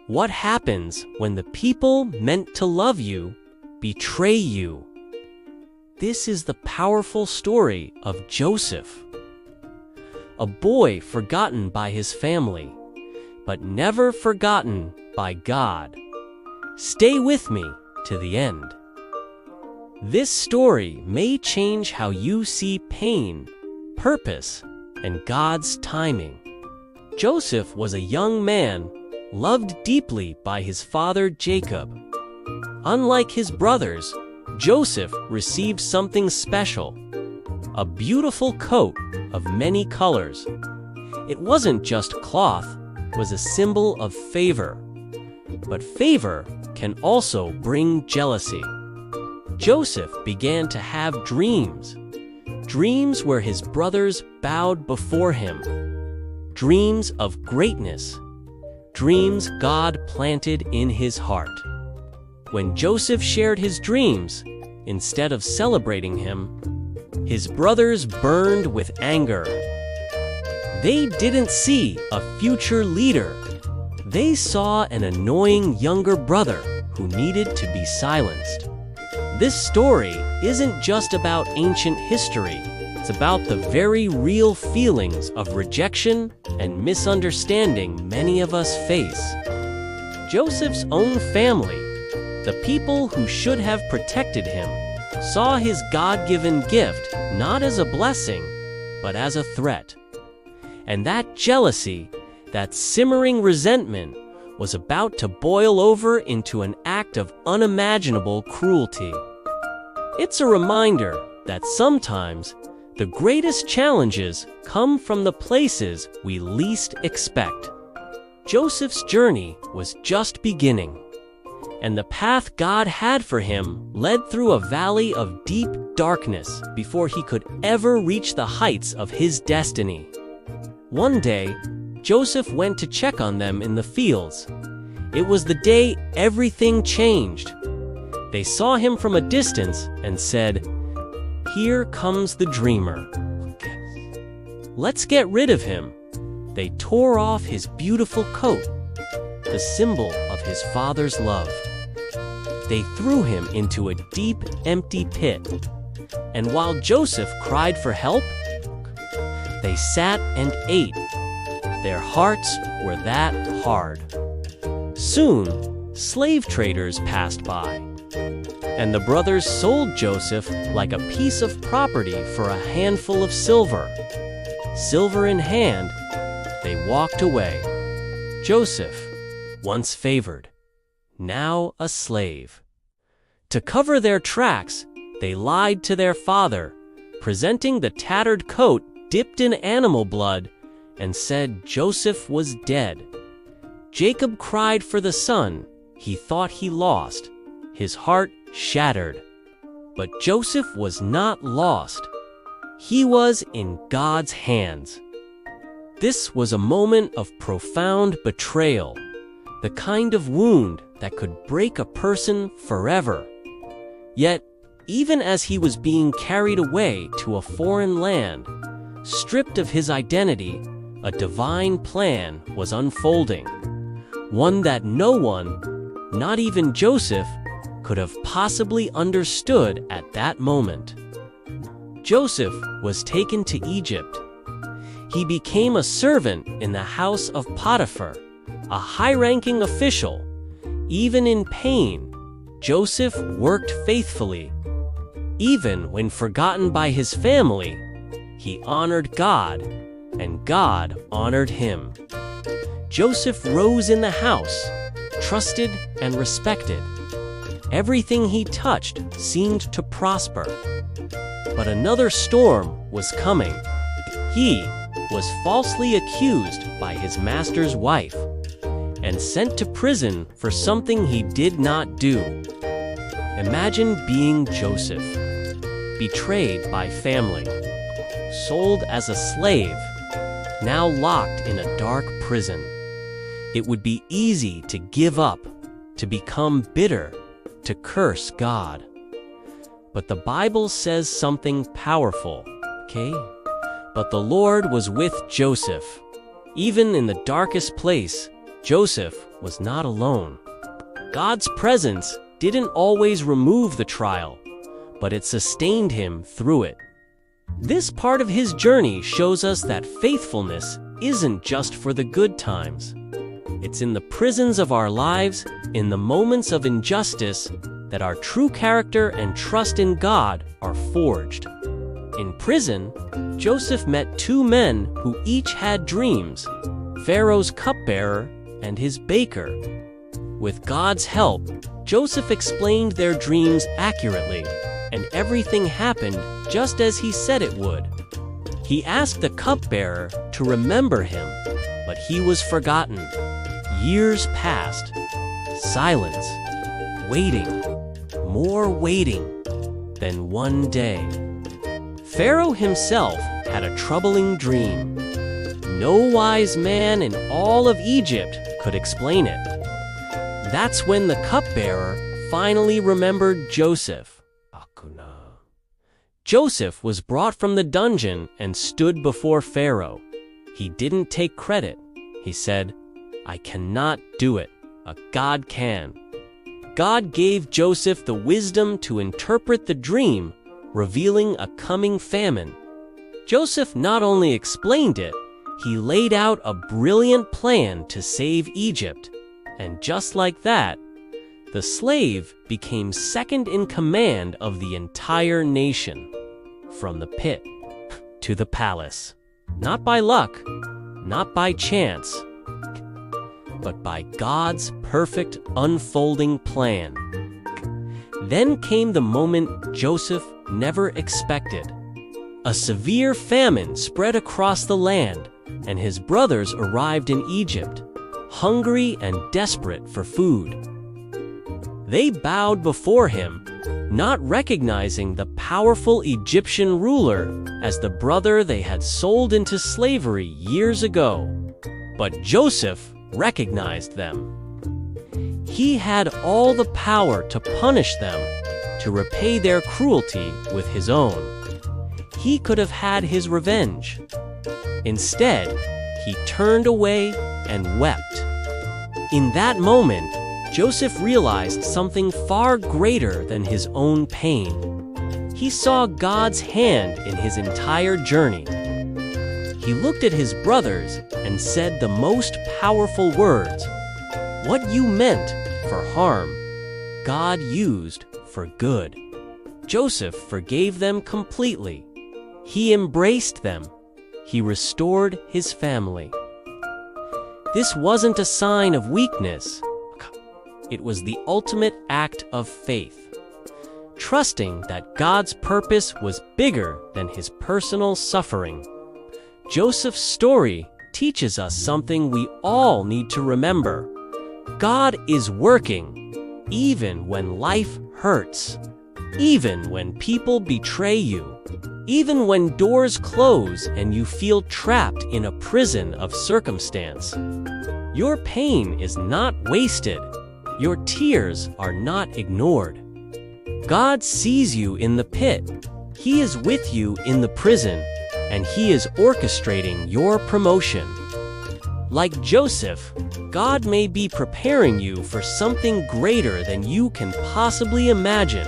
What happens when the people meant to love you betray you? This is the powerful story of Joseph, a boy forgotten by his family, but never forgotten by God. Stay with me to the end. This story may change how you see pain, purpose, and God's timing. Joseph was a young man, loved deeply by his father Jacob. Unlike his brothers, Joseph received something special, a beautiful coat of many colors. It wasn't just cloth, it was a symbol of favor. But favor can also bring jealousy. Joseph began to have dreams where his brothers bowed before him, dreams of greatness, dreams God planted in his heart. When Joseph shared his dreams, instead of celebrating him, his brothers burned with anger. They didn't see a future leader. They saw an annoying younger brother who needed to be silenced. This story isn't just about ancient history. It's about the very real feelings of rejection and misunderstanding many of us face. Joseph's own family, the people who should have protected him, saw his God-given gift not as a blessing, but as a threat. And that jealousy, that simmering resentment, was about to boil over into an act of unimaginable cruelty. It's a reminder that sometimes the greatest challenges come from the places we least expect. Joseph's journey was just beginning, and the path God had for him led through a valley of deep darkness before he could ever reach the heights of his destiny. One day, Joseph went to check on them in the fields. It was the day everything changed. They saw him from a distance and said, "Here comes the dreamer. Let's get rid of him." They tore off his beautiful coat, the symbol of his father's love. They threw him into a deep, empty pit. And while Joseph cried for help, they sat and ate. Their hearts were that hard. Soon, slave traders passed by, and the brothers sold Joseph like a piece of property for a handful of silver. Silver in hand, they walked away. Joseph, once favored, now a slave. To cover their tracks, they lied to their father, presenting the tattered coat dipped in animal blood, and said Joseph was dead. Jacob cried for the son he thought he lost, his heart shattered. But Joseph was not lost. He was in God's hands. This was a moment of profound betrayal, the kind of wound that could break a person forever. Yet, even as he was being carried away to a foreign land, stripped of his identity, a divine plan was unfolding, one that no one, not even Joseph, could have possibly understood at that moment. Joseph was taken to Egypt. He became a servant in the house of Potiphar, a high-ranking official. Even in pain, Joseph worked faithfully. Even when forgotten by his family, he honored God, and God honored him. Joseph rose in the house, trusted and respected. Everything he touched seemed to prosper. But another storm was coming. He was falsely accused by his master's wife and sent to prison for something he did not do. Imagine being Joseph, betrayed by family, sold as a slave, now locked in a dark prison. It would be easy to give up, to become bitter, to curse God. But the Bible says something powerful, okay? But the Lord was with Joseph. Even in the darkest place, Joseph was not alone. God's presence didn't always remove the trial, but it sustained him through it. This part of his journey shows us that faithfulness isn't just for the good times. It's in the prisons of our lives, in the moments of injustice, that our true character and trust in God are forged. In prison, Joseph met two men who each had dreams, Pharaoh's cupbearer and his baker. With God's help, Joseph explained their dreams accurately, and everything happened just as he said it would. He asked the cupbearer to remember him, but he was forgotten. Years passed. Silence. Waiting. More waiting. Then one day, Pharaoh himself had a troubling dream. No wise man in all of Egypt could explain it. That's when the cupbearer finally remembered Joseph. Joseph was brought from the dungeon and stood before Pharaoh. He didn't take credit. He said, "I cannot do it. A God can." God gave Joseph the wisdom to interpret the dream, revealing a coming famine. Joseph not only explained it, he laid out a brilliant plan to save Egypt. And just like that, the slave became second in command of the entire nation. From the pit to the palace. Not by luck, not by chance, but by God's perfect unfolding plan. Then came the moment Joseph never expected. A severe famine spread across the land, and his brothers arrived in Egypt, hungry and desperate for food. They bowed before him, not recognizing the powerful Egyptian ruler as the brother they had sold into slavery years ago. But Joseph recognized them. He had all the power to punish them, to repay their cruelty with his own. He could have had his revenge. Instead, he turned away and wept. In that moment, Joseph realized something far greater than his own pain. He saw God's hand in his entire journey. He looked at his brothers and said the most powerful words. What you meant for harm, God used for good. Joseph forgave them completely. He embraced them. He restored his family. This wasn't a sign of weakness. It was the ultimate act of faith, trusting that God's purpose was bigger than his personal suffering. Joseph's story teaches us something we all need to remember. God is working, even when life hurts, even when people betray you, even when doors close and you feel trapped in a prison of circumstance. Your pain is not wasted. Your tears are not ignored. God sees you in the pit. He is with you in the prison, and He is orchestrating your promotion. Like Joseph, God may be preparing you for something greater than you can possibly imagine.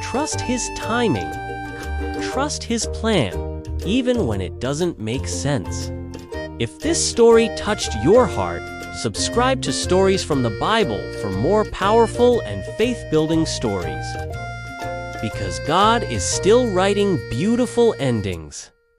Trust His timing. Trust His plan, even when it doesn't make sense. If this story touched your heart, subscribe to Stories from the Bible for more powerful and faith-building stories. Because God is still writing beautiful endings.